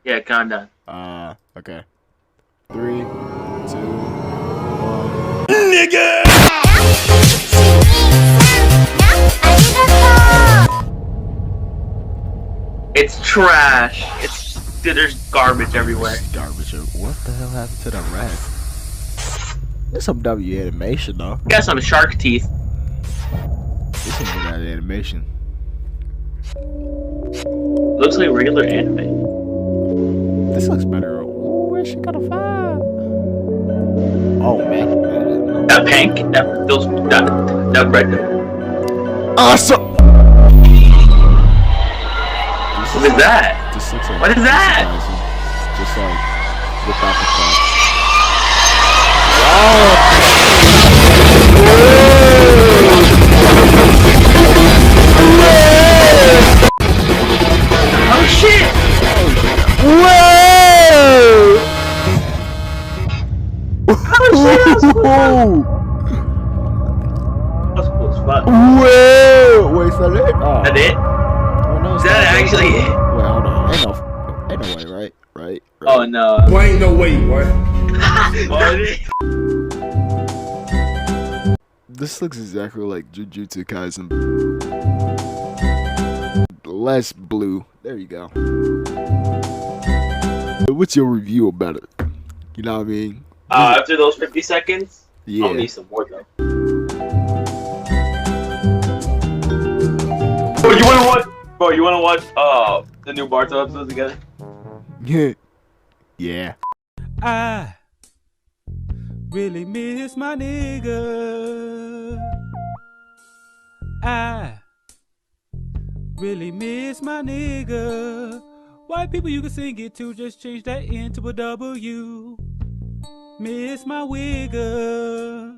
Yeah, countdown. Okay. 3, 2, 1. Nigga! It's trash. Dude, there's garbage everywhere. Garbage. What the hell happened to the rat? There's some W animation though. Got some shark teeth. There's some good animation. Looks like regular anime. This looks better. Ooh, where's she gonna find? Oh man. That pink, that red. Awesome. What is that? This looks like What is that? Just like without the top. Oh shit! Whoa! Oh shit! That's cool as fuck. Whoa! Wait, is that it? Oh. That it? Oh, no, Is that actually it? Wait, hold on. Ain't no way, right? Oh no. Boy, ain't no way, boy. This looks exactly like Jujutsu Kaisen. Less blue. There you go. What's your review about it? You know what I mean? After those 50 seconds, Yeah. I'll need some more though. Bro, you wanna watch? Bro, you wanna watch the new Barto episode together? Yeah. Yeah. I really miss my nigga. I really miss my nigga. White people, you can sing it too, just change that N to a W. Miss my wigger.